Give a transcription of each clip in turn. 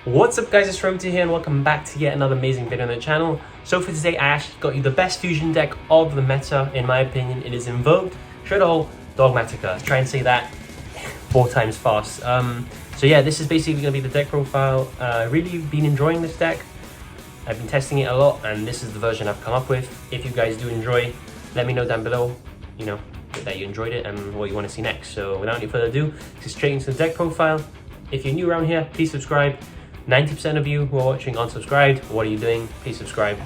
What's up guys, it's Roboty here and welcome back to yet another amazing video on the channel. So for today I actually got you the best fusion deck of the meta. In my opinion, it is Invoked Shaddoll Dogma. Try and say that 4 times fast. So yeah, this is basically going to be the deck profile. Really been enjoying this deck. I've been testing it a lot and this is the version I've come up with. If you guys do enjoy, let me know down below, you know, that you enjoyed it and what you want to see next. So without any further ado, just straight into the deck profile. If you're new around here, please subscribe. 90% of you who are watching unsubscribed, what are you doing? Please subscribe.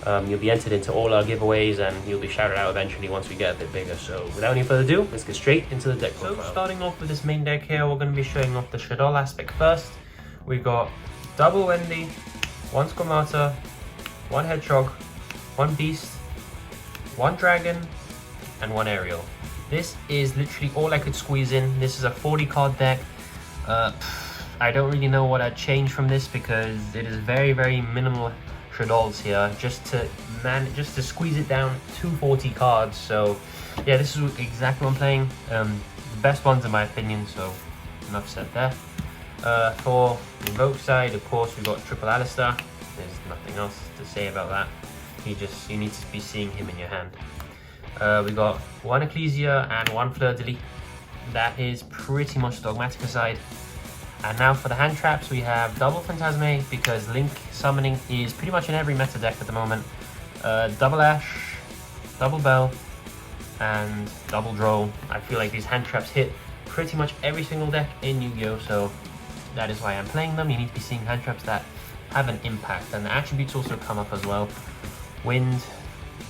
You'll be entered into all our giveaways and you'll be shouted out eventually once we get a bit bigger. So without any further ado, let's get straight into the deck profile. So starting off with this main deck here, we're going to be showing off the Shaddoll aspect first. We've got double Wendy, 1 Squamata, 1 Hedgehog, 1 Beast, 1 Dragon, and 1 Aerial. This is literally all I could squeeze in. This is a 40 card deck. I don't really know what I'd change from this because it is very minimal Shaddolls here just to squeeze it down to 40 cards. So yeah, this is exactly what I'm playing. The best ones in my opinion, so enough said there. For the Invoke side, of course, we've got Triple Alistair. There's nothing else to say about that. You need to be seeing him in your hand. We got 1 Ecclesia and 1 Fleur-de-Lis. That is pretty much Dogmatica side. And now for the hand traps, we have double Phantasme because Link summoning is pretty much in every meta deck at the moment. Double Ash, double Bell, and double Droll. I feel like these hand traps hit pretty much every single deck in Yu-Gi-Oh! So that is why I'm playing them. You need to be seeing hand traps that have an impact. And the attributes also come up as well. Wind,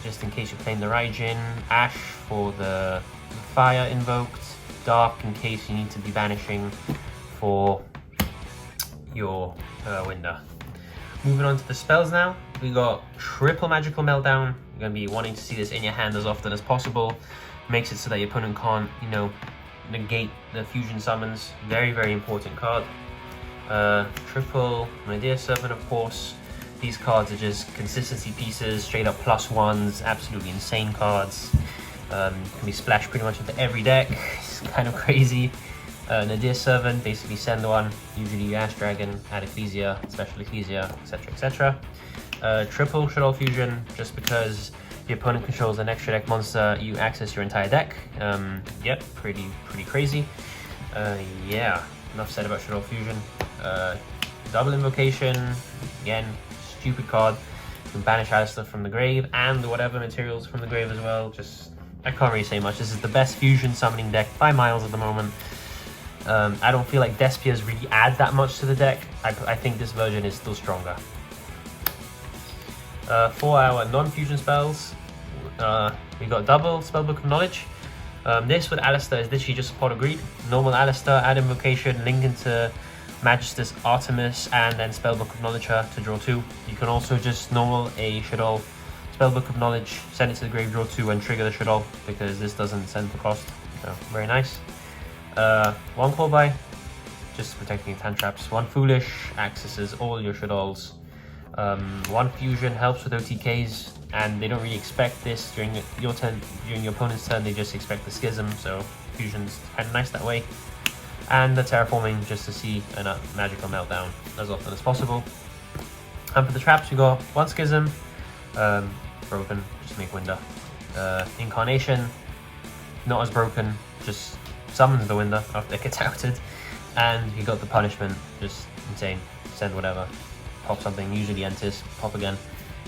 just in case you're playing the Raijin. Ash for the Fire invoked. Dark in case you need to be banishing for your window. Moving on to the spells now, we got triple magical meltdown. You're going to be wanting to see this in your hand as often as possible. Makes it so that your opponent can't, you know, negate the fusion summons. Very important card. Triple Medea Servant, of course. These cards are just consistency pieces, straight up +1s, absolutely insane cards. Can be splashed pretty much into every deck. It's kind of crazy. Nadir Servant, basically send one, usually Ash Dragon, add Ecclesia, Special Ecclesia, etc. Triple Shaddoll Fusion, just because your opponent controls an extra deck monster, you access your entire deck. Yep, pretty crazy. Yeah, enough said about Shaddoll Fusion. Double Invocation, again, stupid card. You can banish Alistair from the grave and whatever materials from the grave as well. Just, I can't really say much. This is the best fusion summoning deck by miles at the moment. I don't feel like Despias really add that much to the deck. I think this version is still stronger. For our non-fusion spells, we got double Spellbook of Knowledge. This with Alistair is literally just a pot of greed. Normal Alistair, add Invocation, link into Magister's Artemis, and then Spellbook of Knowledge her to draw 2. You can also just normal a Shaddoll Spellbook of Knowledge, send it to the grave, draw 2, and trigger the Shaddoll because this doesn't send the cost. So very nice. 1 Call By, just protecting hand traps. 1 Foolish, accesses all your Shaddolls. 1 Fusion helps with OTKs, and they don't really expect this during your turn, during your opponent's turn. They just expect the Schism, so Fusion's kind of nice that way. And the Terraforming, just to see a magical meltdown as often as possible. And for the traps, we got 1 Schism, broken, just make Winder. Incarnation, not as broken, just summons the Winder after it gets outed. And you got the Punishment, just insane, send whatever, pop something, usually enters, pop again,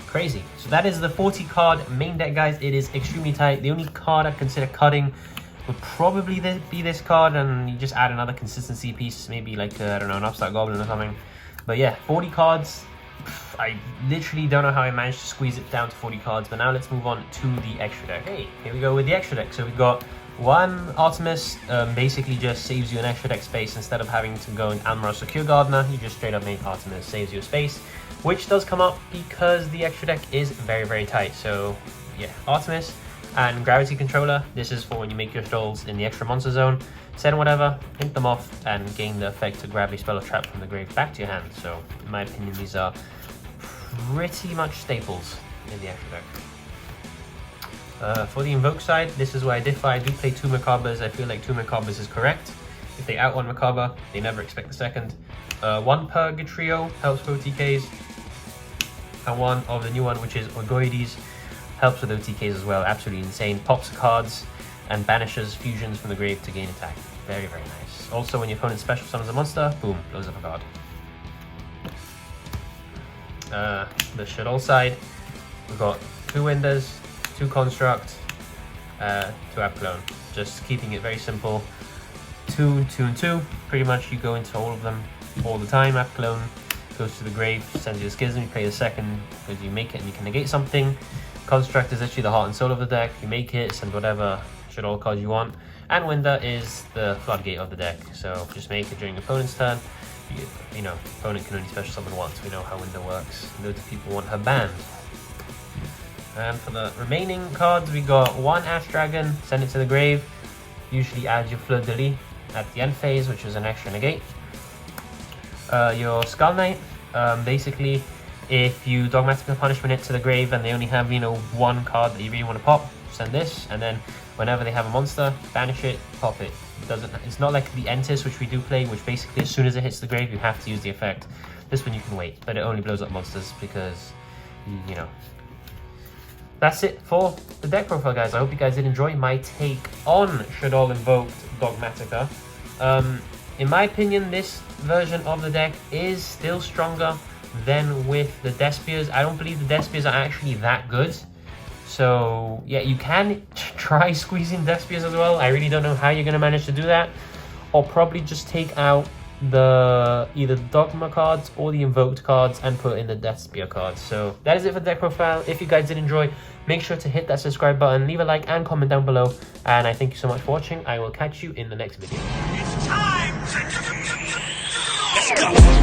crazy. So that is the 40 card main deck, guys. It is extremely tight. The only card I consider cutting would probably be this card, and you just add another consistency piece, maybe like I don't know, an Upstart Goblin or something. But yeah, 40 cards. I literally don't know how I managed to squeeze it down to 40 cards. But now let's move on to the extra deck. Hey, here we go with the extra deck. So we've got 1 Artemis, basically just saves you an extra deck space. Instead of having to go in Almaraz or Cure Gardener, you just straight up make Artemis, saves you a space, which does come up because the extra deck is very tight. So yeah, Artemis and Gravity Controller. This is for when you make your Shadolls in the extra monster zone. Send whatever, link them off, and gain the effect to Gravity Spell or Trap from the grave back to your hand. So in my opinion, these are pretty much staples in the extra deck. For the Invoke side, this is where I differ. I do play 2 Macabres. I feel like 2 Macabres is correct. If they out one Macabre, they never expect the second. one Purgatrio, helps with OTKs, and one of the new one, which is YuGiOh, helps with OTKs as well. Absolutely insane. Pops cards and banishes fusions from the grave to gain attack. Very, very nice. Also, when your opponent special summons a monster, boom, blows up a card. The Shaddoll side, we've got 2 Winders, 2 Construct, 2 App Clone. Just keeping it very simple. 2, 2, and 2. Pretty much you go into all of them all the time. App Clone goes to the grave, sends you a Schism, you play the second because you make it and you can negate something. Construct is actually the heart and soul of the deck. You make it, send whatever Shaddoll cards you want. And Winder is the floodgate of the deck. So just make it during opponent's turn. You know, opponent can only special summon once. We know how Winder works. Loads of people want her banned. And for the remaining cards, we got 1 Ash Dragon, send it to the grave. Usually add your Fleur de Lis at the end phase, which is an extra negate. Your Skull Knight, basically, if you Dogmatica Punishment it to the grave and they only have, you know, 1 card that you really want to pop, send this, and then whenever they have a monster, banish it, pop it. It's not like the Entis, which we do play, which basically as soon as it hits the grave, you have to use the effect. This one you can wait, but it only blows up monsters because, you know. That's it for the deck profile, guys. I hope you guys did enjoy my take on Shaddoll Invoked Dogmatica. In my opinion, this version of the deck is still stronger than with the Despiers. I don't believe the Despiers are actually that good. So yeah, you can try squeezing Despiers as well. I really don't know how you're going to manage to do that. Or probably just take out the either the Dogma cards or the Invoked cards and put in the Despier cards. So that is it for the deck profile. If you guys did enjoy, make sure to hit that subscribe button, leave a like and comment down below. And I thank you so much for watching. I will catch you in the next video. It's time! Let's go!